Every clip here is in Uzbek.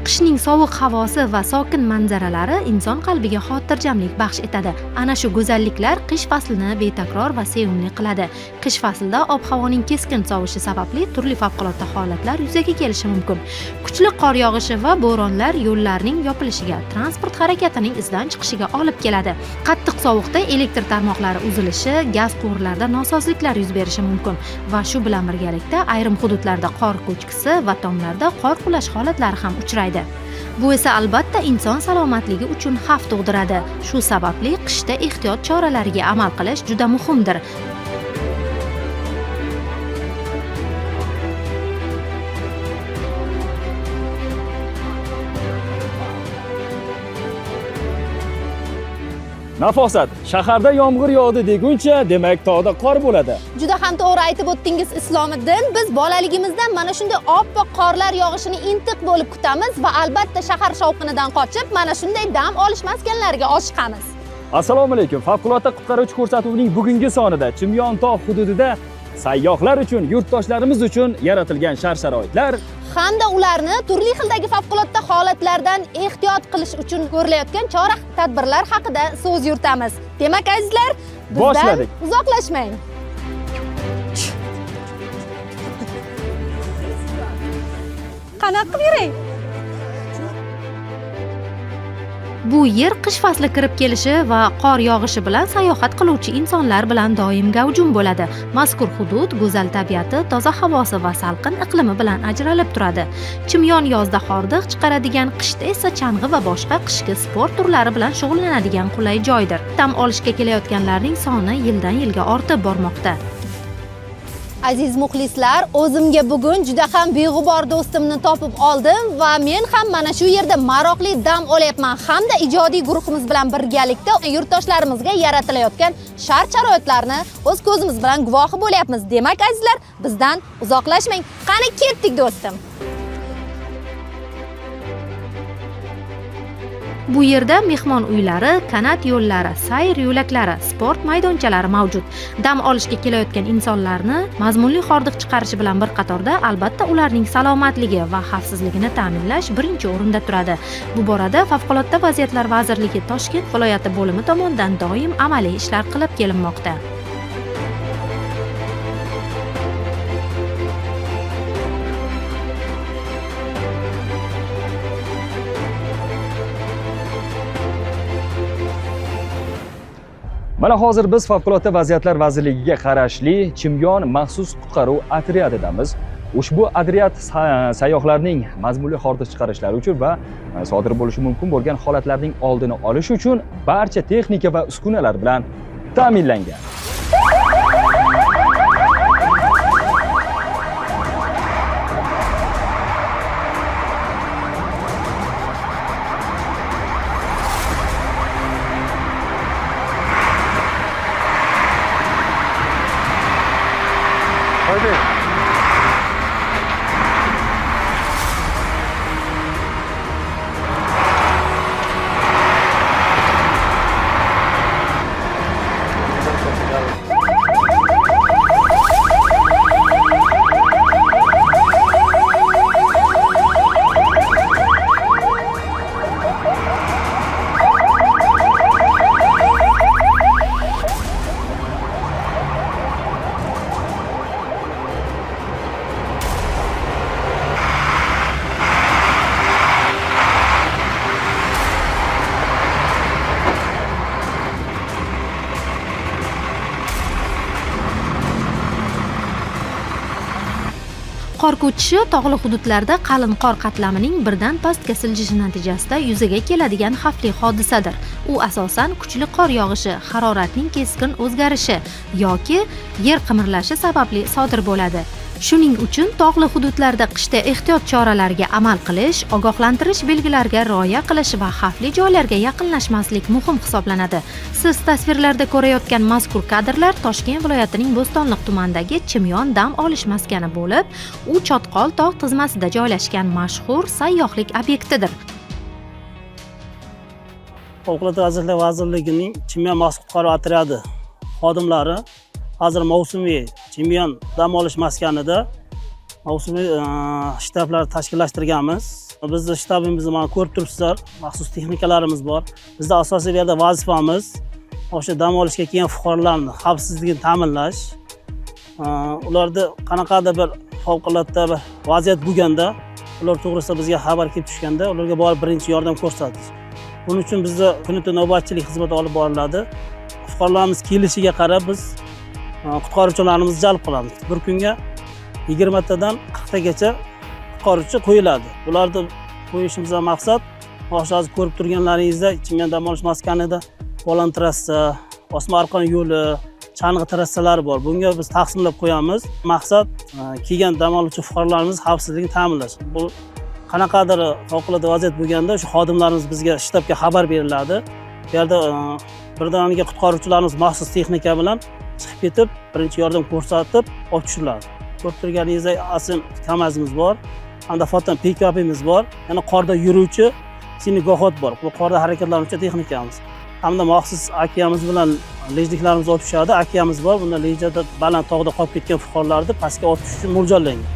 Qishning sovuq havosi va sokin manzaralari inson qalbiga xotirjamlik baxsh etadi. Ana shu go'zalliklar qish faslini betakror va sevimli qiladi. Qish faslida ob-havoning keskin sovishi sababli turli favqulodda holatlar yuzaga kelishi mumkin. Kuchli qor yog'ishi va bo'ronlar yo'llarning yopilishiga, transport harakatining izdan chiqishiga olib keladi. Qattiq sovuqda elektr tarmoqlari uzilishi, gaz quvurlarida nosozliklar yuz berishi mumkin va shu bilan birgalikda ayrim hududlarda qor ko'chkisi va tomlarda qor qulash holatlari ham uchraydi. Bu esa albatta inson salomatligi uchun xavf tug'diradi. Shu sababli qishda ehtiyot choralariga amal qilish juda muhimdir. Nafosat, shaharda yomg'ir yog'di deguncha, demak tog'da qor bo'ladi. Juda ham to'g'ri aytib o'tdingiz Islomiddin. Biz bolaligimizdan mana shunday oppoq qorlar yog'ishini intiq bo'lib kutamiz va albatta shahar shovqinidan qochib, mana shunday dam olish maskanlariga oshiqamiz. Assalomu alaykum. Favqulodda qutqaruvchi ko'rsatuvining bugungi sonida Chimyon tog' hududida sayyohlar uchun, yurtdoshlarimiz uchun yaratilgan shart-sharoitlar hamda ularni turli xildagi favqulodda holatlardan ehtiyot qilish uchun ko'rilayotgan chora-tadbirlar haqida so'z yuritamiz. Demak, azizlar, bizdan uzoqlashmang. Qanaqa qilib yuring? Bu yer qish fasli kirib kelishi va qor yog'ishi bilan sayohat qiluvchi insonlar bilan doim gavjum bo'ladi. Mazkur hudud go'zal tabiati, toza havosi va salqin iqlimi bilan ajralib turadi. Chimyon yozda hordiq chiqaradigan, qishda esa chang'i va boshqa qishki sport turlari bilan shug'ullanadigan qulay joydir. Dam olishga kelayotganlarning soni yildan yilga ortib bormoqda. Aziz muxlislar, o'zimga bugun juda ham beg'ubor do'stimni topib oldim va men ham mana shu yerda maroqli dam olyapman hamda ijodiy guruhimiz bilan birgalikda yurtdoshlarimizga yaratilayotgan shart-sharoitlarni o'z ko'zimiz bilan guvohi bo'lyapmiz. Demak, azizlar, bizdan uzoqlashmang. Qani ketdik do'stim. Bu yerda mehmon uylari, kanat yo'llari, sayr yo'laklari, sport maydonchalari mavjud. Dam olishga kelayotgan insonlarni mazmunli hordiq chiqarishi bilan bir qatorda albatta ularning salomatligi va xavfsizligini ta'minlash birinchi o'rinda turadi. Bu borada Favqulodda vaziyatlar vazirligi Toshkent viloyati bo'limi tomonidan doim amaliy ishlar qilib kelinmoqda. Mana hozir biz Favqulodda vaziyatlar vazirligiga qarashli Chimyon maxsus qutqaruv otryadidamiz. Ushbu otryad sayyohlarning mazmunli hordiq chiqarishlari uchun va sodir bo'lishi mumkin bo'lgan holatlarning oldini olish uchun barcha texnika va uskunalar bilan ta'minlangan. Qor ko'chishi tog'li hududlarda qalin qor qatlamining birdan pastga siljishi natijasida yuzaga keladigan xavfli hodisadir. U asosan kuchli qor yog'ishi, haroratning keskin o'zgarishi yoki yer qimirlashi sababli sodir bo'ladi. Shuning uchun tog'li hududlarda qishda ehtiyot choralariga amal qilish, ogohlantirish belgilariga rioya qilish va xavfli joylarga yaqinlashmaslik muhim hisoblanadi. Siz tasvirlarda ko'rayotgan mazkur kadrlar Toshkent viloyatining Bo'stonliq tumanidagi Chimyon dam olish maskani bo'lib, u Chotqol tog' tizmasida joylashgan mashhur sayyohlik obyektidir. Favqulodda vaziyatlar vazirligining Chimyon maxsus qutqaruv otryadi xodimlari hozir mavsumiy Chimyon dam olish maskanida mavsumiy shtablar tashkillashtirganmiz. Bizni shtabimizni mana ko'rib turibsizlar, maxsus texnikalarimiz bor. Bizda asosiy bu yerda vazifamiz o'sha dam olishga kelgan fuqarolarning xavfsizligini ta'minlash. Ularda qanaqadir bir favqulodda bir vaziyat bo'lganda, ular to'g'risida bizga xabar kelib tushganda, ularga borib birinchi yordam ko'rsatish. Buning uchun bizda kun-tun navbatchilik xizmati olib boriladi. Fuqarolarimiz kelishiga qarab biz qutqaruvchilarimizni jalb qilamiz. Bir kunga 20 tadan 40 tagacha qutqaruvchi qo'yiladi. Ularni qo'yishimizdan maqsad hozir ko'rib turganlaringizda Chimyon dam olish maskanida Polan trassa, Osmarqon yo'li, Chang'i trassalari bor. Bunga biz taqsimlab qo'yamiz. Maqsad kelgan dam oluvchi fuqarolarimiz xavfsizligini ta'minlash. Bu qanaqadir favqulodda vaziyat bo'lganda shu xodimlarimiz bizga shtabga xabar beriladi. Bu yerda birdaniga qutqaruvchilarimiz maxsus texnika bilan chiqib ketib, birinchi yordam ko'rsatib, olib tushiriladi. Ko'rib turganingizda asl kamazimiz bor, hamda foton pikapimiz bor. Yana qorda yuruvchi sinigohot bor. Bu qorda harakatlanuvchi texnikamiz. Hamda maxsus akiyamiz bilan lejniklarimiz olib tushadi. Akiyamiz bor. Bunda lejada baland tog'da qolib ketgan fuqarolarni pastga olib tushish uchun mo'ljallangan.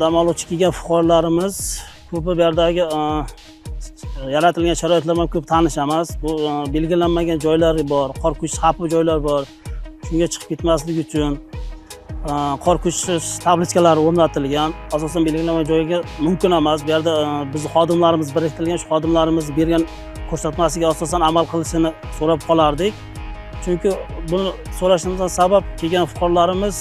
Dam oluvchi kelgan fuqarolarimiz ko'pi bu yerdagi yaratilgan sharoitlar bilan ko'p tanish emas. Bu belgilanmagan joylari bor, qor ko'chish xavfi joylar bor. Shunga chiqib ketmasligi uchun qor ko'chish tablichkalari o'rnatilgan. Asosan belgilanmagan joyga mumkin emas. Bu yerda bizning xodimlarimiz biriktirilgan, shu xodimlarimiz bergan ko'rsatmasiga asosan amal qilishini so'rab qolardik. Chunki buni so'rashimizdan sabab kelgan fuqarolarimiz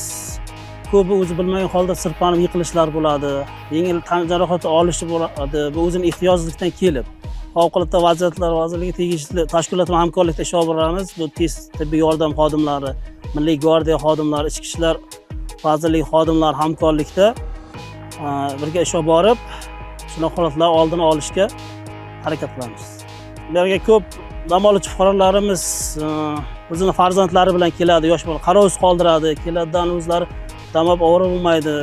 ko'pi o'zi bilmagan holda sirpanib yiqilishlar bo'ladi, yengil tan jarohati olishi bo'ladi. Bu o'zining ehtiyojlikdan kelib, favqulodda vaziyatlar vazirligi tegishli tashkilot bilan hamkorlikda ish olib boramiz. Bu tez tibbiy yordam xodimlari, Milliy gvardiya xodimlari, Ichki ishlar vazirligi xodimlari hamkorlikda birga ish olib borib, shunaqa holatlar oldini olishga harakat qilamiz. Ularga ko'p dam oluvchi fuqarolarimiz o'zining farzandlari bilan keladi, yosh bola qarovsiz qoldiradi, keladidan o'zlari damab ovora bo'lmaydi.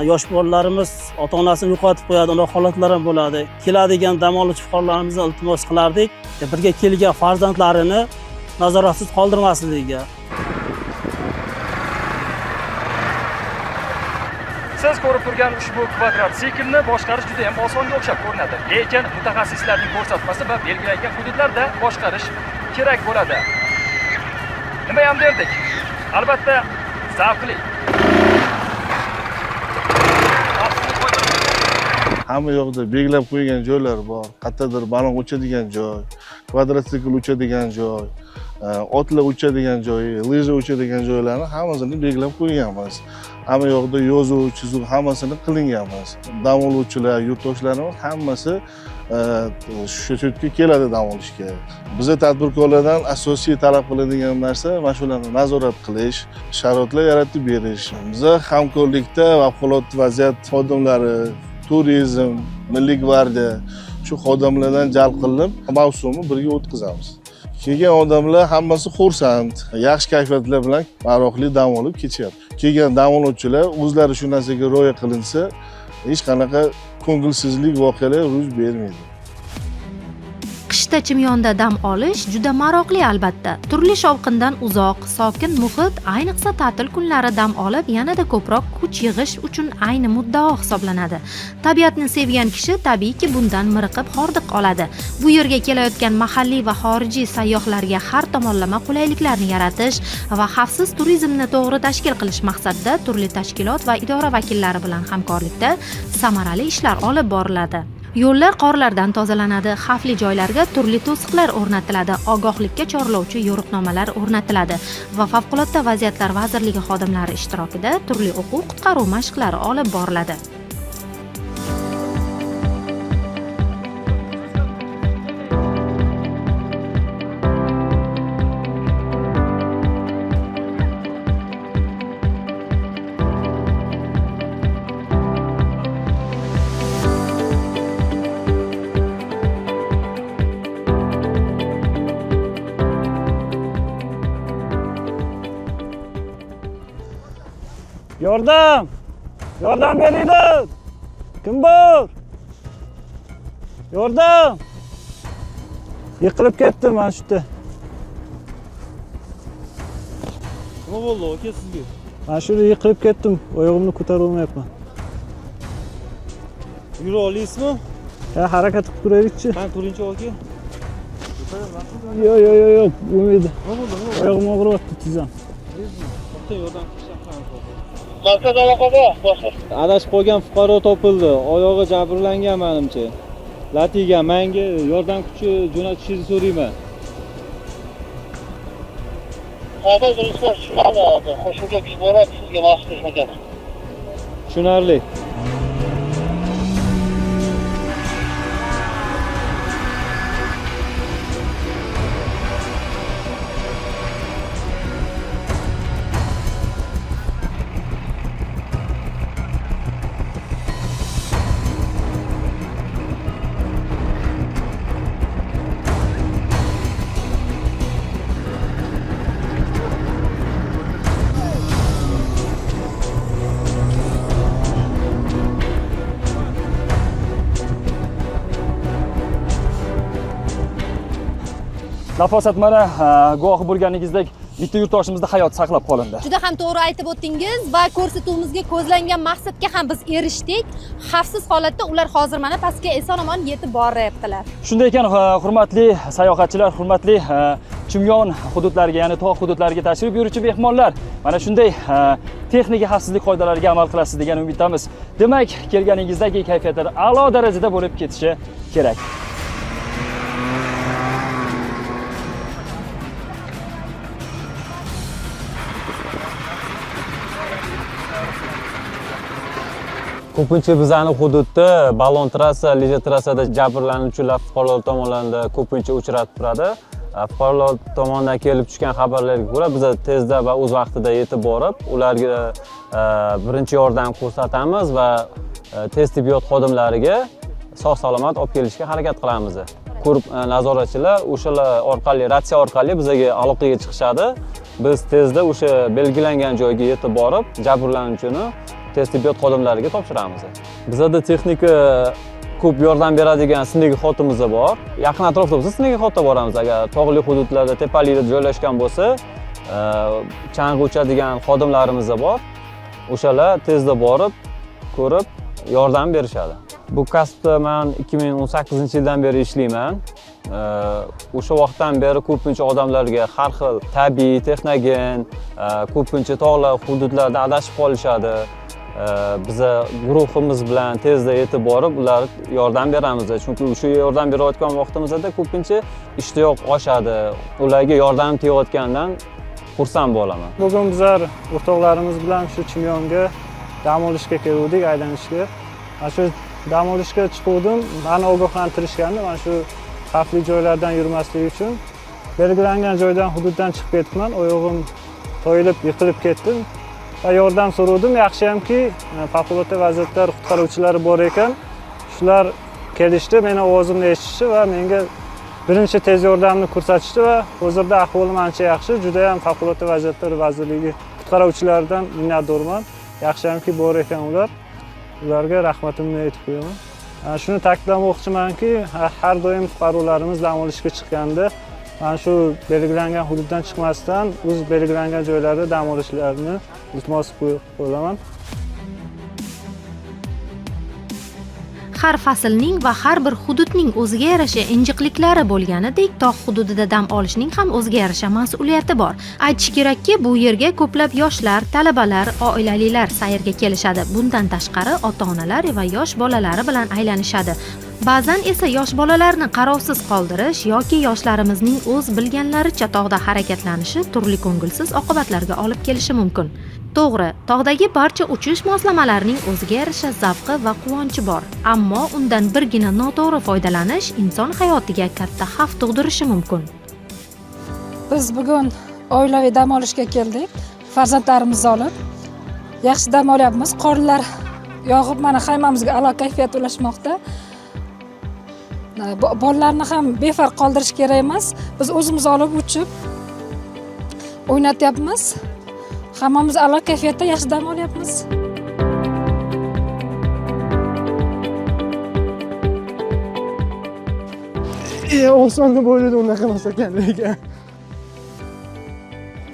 Yosh bolalarimiz ota-onasini yo'qotib qo'yadi, unaqa holatlar ham bo'ladi. Keladigan dam oluvchi fuqarolarimizni iltimos qilardik, birga kelgan farzandlarini nazoratsiz qoldirmasligiga. Siz ko'rib turgan ushbu kvadrotsiklni boshqarish juda ham osonga o'xshab ko'rinadi, lekin mutaxassislarning ko'rsatmasi va belgilangan hududlarda boshqarish kerak bo'ladi. Nima ham derdik? Albatta, zavqli. Hamma yoqda belgilab qo'ygan joylar bor. Qayerdadir balon uchadigan joy, kvadrotsikl uchadigan joy, otlar uchadigan joy, lija uchadigan joylarni hammasini belgilab qo'yganmiz. Hamma yoqda yozuv, chizuv hammasini qilinganmiz. Dam oluvchilar, yurtdoshlarimiz hammasi shu yerga keladi dam olishga. Bizga tadbirkorlardan asosiy talab qiladigan narsa mana shularni nazorat qilish, sharoitlar yaratib berish. Bizga hamkorlikda favqulodda vaziyat xodimlari, turizm, Milliy gvardiya shu xodimlardan jalb qilinib, mavsumni birga o'tkazamiz. Kelgan odamlar hammasi xursand, yaxshi kayfiyatlar bilan maroqli dam olib ketyapti. Kelgan dam oluvchilar o'zlari shu narsaga rioya qilinsa, hech qanaqa ko'ngilsizlik voqealar yuz bermaydi. Qishda Chimyonda dam olish juda maroqli albatta. Turli shovqindan uzoq, sokin muhit, ayniqsa ta'til kunlari dam olib, yanada ko'proq kuch yig'ish uchun ayni muddao hisoblanadi. Tabiatni sevgan kishi tabiiyki bundan miriqib hordiq oladi. Bu yerga kelayotgan mahalliy va xorijiy sayyohlarga har tomonlama qulayliklarni yaratish va xavfsiz turizmni to'g'ri tashkil qilish maqsadida turli tashkilot va idora vakillari bilan hamkorlikda samarali ishlar olib boriladi. Yo'llar qorlardan tozalanadi, xavfli joylarga turli to'siqlar o'rnatiladi, ogohlikka chorlovchi yo'riqnomalar o'rnatiladi va Favqulodda vaziyatlar vazirligi xodimlari ishtirokida turli o'quv-qutqaruv mashqlari olib boriladi. Yordam! Yordam beringlar! Kim bor? Yordam! Yiqilib ketdim mana shu yerda. Nima bo'ldi aka sizga? Mana shu yerda yiqilib ketdim. Oyog'imni ko'tara olmayapman. Yura olasizmi? Harakat qilib turaylik-chi. Men turinchi aka. Yo'q, bo'lmaydi. Oyog'im og'riyapti tizam. Yordam Markaz aloqada boshqa. adashib qolgan fuqaro topildi. Oyog'i jabrlangan menimcha. Latiga menga yordam kuchi jo'natishingizni so'rayman. Hozir birisi tushunadi. Qo'shimcha kuch boradi sizga maxsus xizmat. Tushunarli. Nafosat mana guvohi bo'lganingizdek bitta yurtdoshimizda hayot saqlab qolindi. Juda ham to'g'ri aytib o'tdingiz va ko'rsatuvimizga ko'zlangan maqsadga ham biz erishdik. Xavfsiz holatda ular hozir mana pastga eson-omon yetib boryaptilar. Shunday ekan, hurmatli sayohatchilar, hurmatli Chimyon hududlariga, ya'ni tog' hududlariga tashrif buyuruvchi mehmonlar, mana shunday texnika xavfsizlik qoidalariga amal qilasiz degan umiddamiz. Demak, kelganingizdagi kayfiyatlar a'lo darajada bo'lib ketishi kerak. Ko'pincha bizning hududda balon trassa, lija trassada jabrlanuvchilar fuqarolar tomonidan ko'pincha uchrab turadi. Fuqarolar tomonidan kelib tushgan xabarlarga ko'ra biz tezda va o'z vaqtida yetib borib, ularga birinchi yordam ko'rsatamiz va tez tibbiyot xodimlariga sog'-salomat olib kelishga harakat qilamiz. Ko'rib nazoratchilar o'shalar orqali, ratsiya orqali bizga aloqaga chiqishadi. Biz tezda o'sha belgilangan joyga yetib borib, jabrlanuvchini tez tibbiyot xodimlariga topshiramiz. Bizda texnika ko'p yordam beradigan sindagi xotimiz bor. Yaqin atrofda bo'lsa sindagi xotda boramiz. Agar tog'li hududlarda, tepalikda joylashgan bo'lsa, chang'i uchadigan xodimlarimiz bor. O'shalar tezda borib, ko'rib, yordam berishadi. Bu kasbda men 2018-yildan beri ishlayman. O'sha vaqtdan beri ko'pincha odamlarga har xil tabiiy, texnogen, ko'pincha tog'li hududlarda adashib qolishadi. Biza guruhimiz bilan tezda yetib borib, ular yordam beramiz. Chunki o'sha yordam berayotgan vaqtimizda ko'pincha ishtiyoq oshadi. Ularga yordam tegayotgandan xursand bo'laman. Bugun bizlar o'rtoqlarimiz bilan shu Chimyonga dam olishga keldik, aylanishga. Mana shu dam olishga chiqdim. Meni ogohlantirishgandi, mana shu xavfli joylardan yurmaslik uchun. Belgilangan joydan, hududdan chiqib ketdim. Oyog'im toyilib, yiqilib ketdim. Va yordam so'radim. Yaxshiyamki, favqulodda vaziyatlar qutqaruvchilari bor ekan. Shular kelishdi, meni ovozimni eshitishdi va menga birinchi tez yordamni ko'rsatishdi va hozirda ahvolim ancha yaxshi. Juda ham favqulodda vaziyatlar vazirligi qutqaruvchilaridan minnatdorman. Yaxshiyamki bor ekan ular. Ularga rahmatimni aytib qo'yaman. Shuni ta'kidlamoqchimanki, har doim fuqarolarimiz dam olishga chiqqanda mana shu belgilangan hududdan chiqmasdan o'z belgilangan joylarda dam olishlarini iltimos qilaman. Har faslning va har bir hududning o'ziga yarasha injiqliklari bo'lganidek, tog' hududida dam olishning ham o'ziga yarasha mas'uliyati bor. Aytish kerakki, bu yerga ko'plab yoshlar, talabalar, oilalilar sayrga kelishadi. Bundan tashqari ota-onalar va yosh bolalari bilan aylanishadi. Ba'zan esa yosh bolalarni qarovsiz qoldirish yoki yoshlarimizning o'z bilganlaricha tog'da harakatlanishi turli ko'ngilsiz oqibatlarga olib kelishi mumkin. To'g'ri, tog'dagi barcha uchish moslamalarining o'ziga yarasha zavqi va quvonchi bor, ammo undan birgina noto'g'ri foydalanish inson hayotiga katta xavf tug'dirishi mumkin. Biz bugun oilaviy dam olishga keldik. Farzandlarimizni olib yaxshi dam olyapmiz. Qorlar yog'ib, mana hammamizga a'lo kayfiyat ulashmoqda. Bolalarni ham befarq qoldirish kerak emas. Biz o'zimiz olib uchib o'ynatyapmiz. Hammamiz a'lo kayfiyatda yaxshi dam olyapmiz. Oson deb o'yladim, unaqa emas ekan lekin.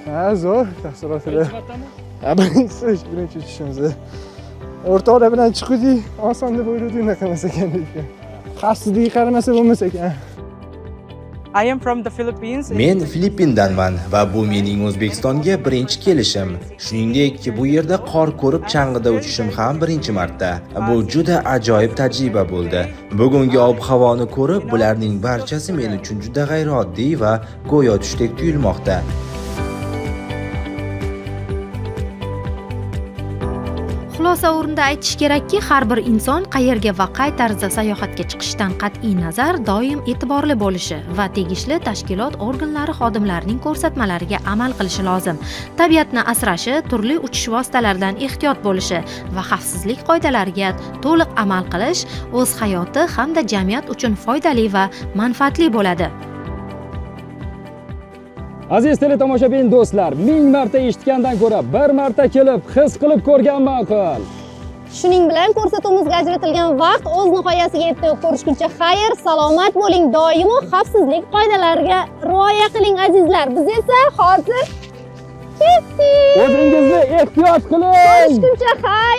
Ha, zo'r taassurotlar. Birinchi uchishimiz. O'rtoqlar bilan chiqdik, oson deb o'yladim, unaqa emas ekan lekin. Xavfsizlikka qaramasa bo'lmas ekan. I am from the Philippines. Men Filippindanman va bu mening O'zbekistonga birinchi kelishim. Shuningdek, bu yerda qor ko'rib chang'ida uchishim ham birinchi marta. Bu juda ajoyib tajriba bo'ldi. Bugungi ob-havoni ko'rib, bularning barchasi men uchun juda g'ayrioddiy va go'yo tushdek tuyulmoqda. Xulosa o'rnida aytish kerakki, har bir inson qayerga va qay tarzda sayohatga chiqishdan qat'iy nazar doim e'tiborli bo'lishi va tegishli tashkilot organlari xodimlarining ko'rsatmalariga amal qilishi lozim. Tabiatni asrashi, turli uchish vositalaridan ehtiyot bo'lishi va xavfsizlik qoidalariga to'liq amal qilish o'z hayoti hamda jamiyat uchun foydali va manfaatli bo'ladi. Aziz teletomoshabin do'stlar, 1000 marta eshitgandan ko'ra 1 marta kelib his qilib ko'rgan ma'qul. Shuning bilan ko'rsatuvimizga ajratilgan vaqt o'z nihoyasiga yetdi. Ko'rishguncha xayr, salomat bo'ling, doimo xavfsizlik qoidalariga rioya qiling azizlar. Biz esa hozir ketdik. O'zingizni ehtiyot qiling. Ko'rishguncha xayr.